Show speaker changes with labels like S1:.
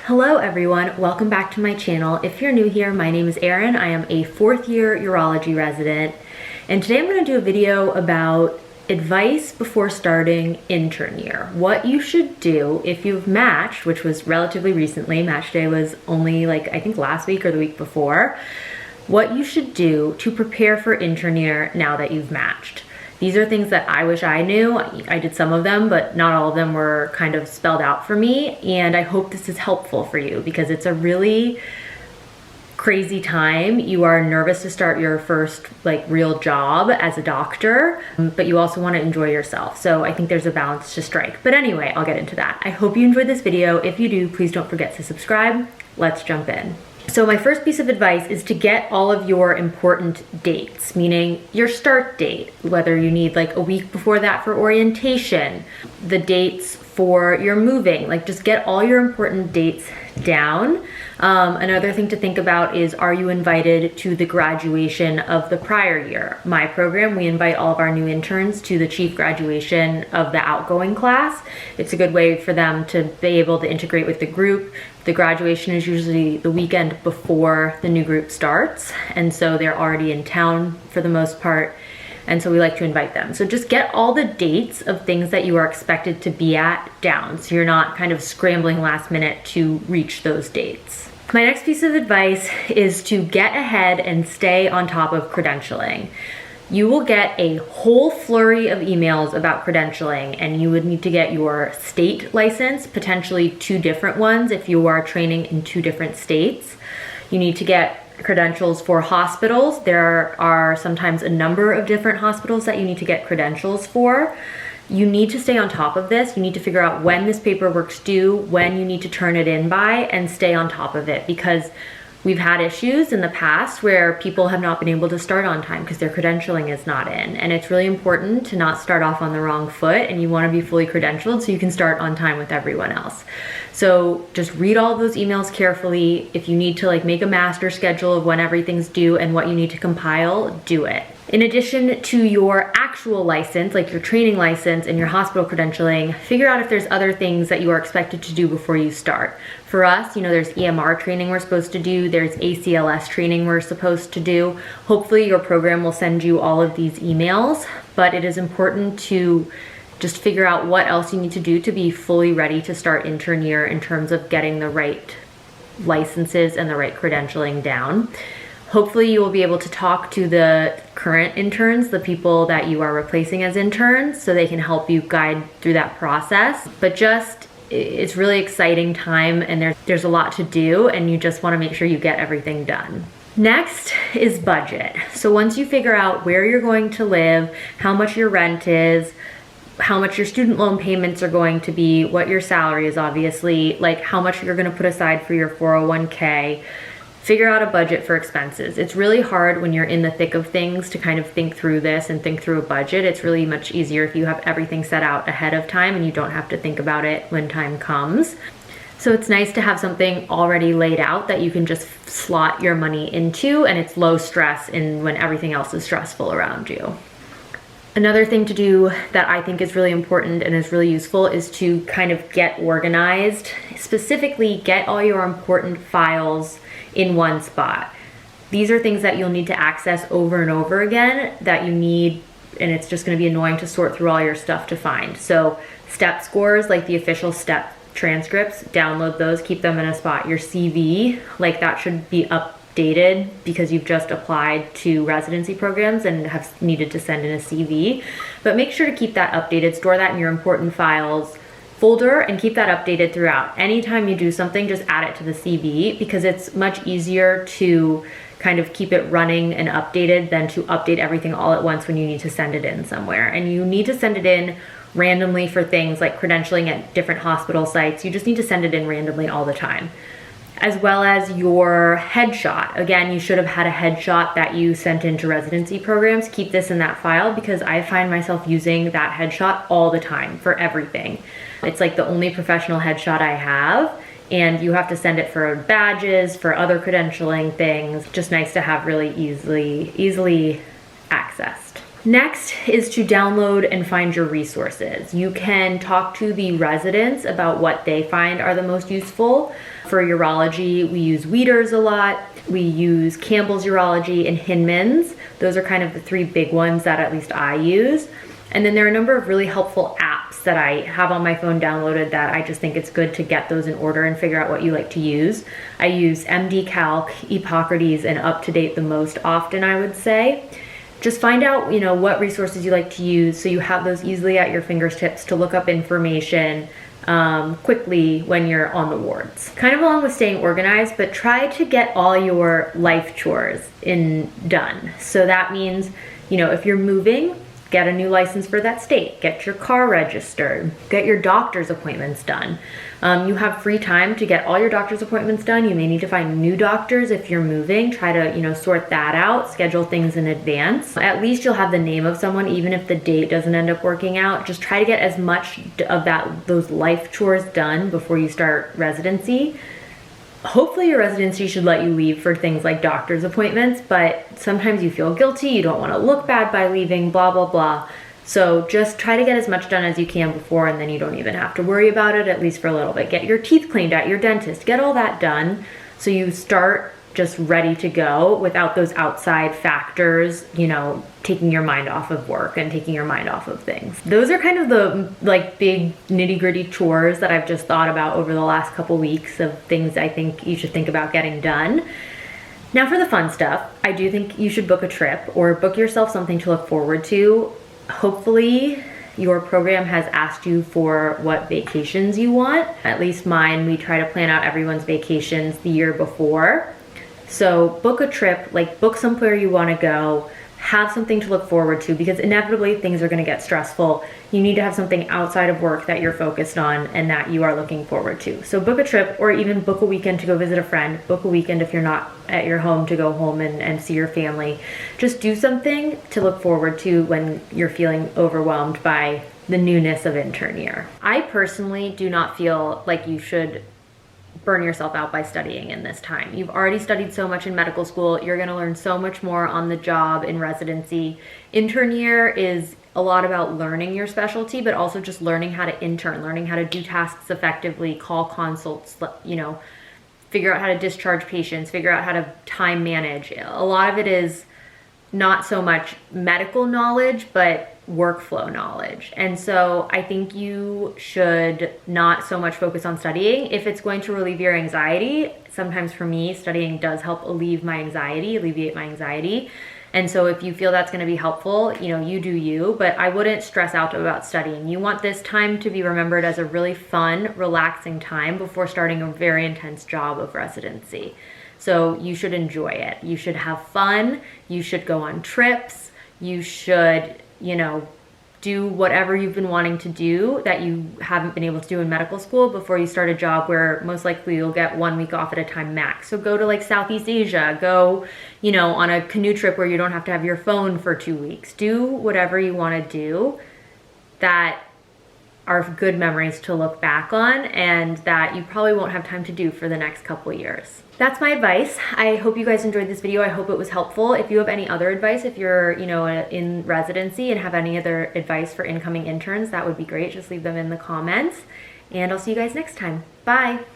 S1: Hello everyone, welcome back to my channel. If you're new here, my name is Erin. I am a fourth year urology resident, and today I'm going to do a video about advice before starting intern year. What you should do if you've matched, which was relatively recently, match day was only I think last week or the week before, what you should do to prepare for intern year now that you've matched. These are things that I wish I knew. I did some of them, but not all of them were kind of spelled out for me. And I hope this is helpful for you because it's a really crazy time. You are nervous to start your first real job as a doctor, but you also want to enjoy yourself. So I think there's a balance to strike. But anyway, I'll get into that. I hope you enjoyed this video. If you do, please don't forget to subscribe. Let's jump in. So my first piece of advice is to get all of your important dates, meaning your start date, whether you need a week before that for orientation, the dates for your moving, just get all your important dates down. Another thing to think about is, are you invited to the graduation of the prior year? My program, we invite all of our new interns to the chief graduation of the outgoing class. It's a good way for them to be able to integrate with the group. The graduation is usually the weekend before the new group starts, and so they're already in town for the most part, and so we like to invite them. So just get all the dates of things that you are expected to be at down, so you're not kind of scrambling last minute to reach those dates. My next piece of advice is to get ahead and stay on top of credentialing. You will get a whole flurry of emails about credentialing, and you would need to get your state license, potentially 2 different ones if you are training in 2 different states. You need to get credentials for hospitals. There are sometimes a number of different hospitals that you need to get credentials for. You need to stay on top of this. You need to figure out when this paperwork's due, when you need to turn it in by, and stay on top of it, because we've had issues in the past where people have not been able to start on time because their credentialing is not in. And it's really important to not start off on the wrong foot, and you want to be fully credentialed so you can start on time with everyone else. So just read all of those emails carefully. If you need to make a master schedule of when everything's due and what you need to compile, do it. In addition to your actual license, your training license and your hospital credentialing, figure out if there's other things that you are expected to do before you start. For us, there's EMR training we're supposed to do, there's ACLS training we're supposed to do. Hopefully your program will send you all of these emails, but it is important to just figure out what else you need to do to be fully ready to start intern year in terms of getting the right licenses and the right credentialing down. Hopefully you will be able to talk to the current interns, the people that you are replacing as interns, so they can help you guide through that process. But it's really exciting time, and there's a lot to do, and you just want to make sure you get everything done. Next is budget. So once you figure out where you're going to live, how much your rent is, how much your student loan payments are going to be, what your salary is, obviously, how much you're going to put aside for your 401k, figure out a budget for expenses. It's really hard when you're in the thick of things to kind of think through this and think through a budget. It's really much easier if you have everything set out ahead of time and you don't have to think about it when time comes. So it's nice to have something already laid out that you can just slot your money into, and it's low stress when everything else is stressful around you. Another thing to do that I think is really important and is really useful is to kind of get organized. Specifically, get all your important files in one spot. These are things that you'll need to access over and over again that you need, and it's just going to be annoying to sort through all your stuff to find. So step scores, the official step transcripts, download those, keep them in a spot. Your CV, that should be updated because you've just applied to residency programs and have needed to send in a CV. But make sure to keep that updated, store that in your important files folder, and keep that updated throughout. Anytime you do something, just add it to the CV, because it's much easier to kind of keep it running and updated than to update everything all at once when you need to send it in somewhere. And you need to send it in randomly for things like credentialing at different hospital sites. You just need to send it in randomly all the time. As well as your headshot. Again, you should have had a headshot that you sent into residency programs. Keep this in that file, because I find myself using that headshot all the time for everything. It's the only professional headshot I have, and you have to send it for badges, for other credentialing things. Just nice to have really easily accessed. Next is to download and find your resources. You can talk to the residents about what they find are the most useful. For urology, we use Weeders a lot. We use Campbell's Urology and Hinman's. Those are kind of the three big ones that at least I use. And then there are a number of really helpful apps that I have on my phone downloaded that I just think it's good to get those in order and figure out what you like to use. I use MD Calc, Epocrates, and UpToDate the most often, I would say. Just find out, what resources you like to use so you have those easily at your fingertips to look up information quickly when you're on the wards. Kind of along with staying organized, but try to get all your life chores done. So that means, if you're moving, get a new license for that state, get your car registered, get your doctor's appointments done. You have free time to get all your doctor's appointments done. You may need to find new doctors if you're moving. Try to, sort that out, schedule things in advance. At least you'll have the name of someone, even if the date doesn't end up working out. Just try to get as much of those life chores done before you start residency. Hopefully your residency should let you leave for things like doctor's appointments, but sometimes you feel guilty, you don't want to look bad by leaving, blah, blah, blah. So just try to get as much done as you can before, and then you don't even have to worry about it, at least for a little bit. Get your teeth cleaned at your dentist, get all that done so you start just ready to go without those outside factors, taking your mind off of work and taking your mind off of things. Those are kind of the big nitty-gritty chores that I've just thought about over the last couple weeks of things I think you should think about getting done. Now for the fun stuff, I do think you should book a trip or book yourself something to look forward to. Hopefully your program has asked you for what vacations you want. At least mine, we try to plan out everyone's vacations the year before. So book a trip, book somewhere you want to go, have something to look forward to, because inevitably things are going to get stressful. You need to have something outside of work that you're focused on and that you are looking forward to. So book a trip, or even book a weekend to go visit a friend. Book a weekend if you're not at your home to go home and see your family. Just do something to look forward to when you're feeling overwhelmed by the newness of intern year. I personally do not feel like you should burn yourself out by studying in this time. You've already studied so much in medical school. You're going to learn so much more on the job in residency. Intern year is a lot about learning your specialty, but also just learning how to intern, learning how to do tasks effectively, call consults, figure out how to discharge patients, figure out how to time manage. A lot of it is not so much medical knowledge, but workflow knowledge. And so I think you should not so much focus on studying. If it's going to relieve your anxiety, sometimes for me, studying does help alleviate my anxiety. And so if you feel that's going to be helpful, you do you, but I wouldn't stress out about studying. You want this time to be remembered as a really fun, relaxing time before starting a very intense job of residency. So you should enjoy it. You should have fun. You should go on trips. You should, do whatever you've been wanting to do that you haven't been able to do in medical school before you start a job where most likely you'll get 1 week off at a time max. So go to Southeast Asia, go, on a canoe trip where you don't have to have your phone for 2 weeks. Do whatever you want to do that are good memories to look back on and that you probably won't have time to do for the next couple years. That's my advice. I hope you guys enjoyed this video. I hope it was helpful. If you have any other advice, if you're, in residency and have any other advice for incoming interns, that would be great. Just leave them in the comments. And I'll see you guys next time. Bye.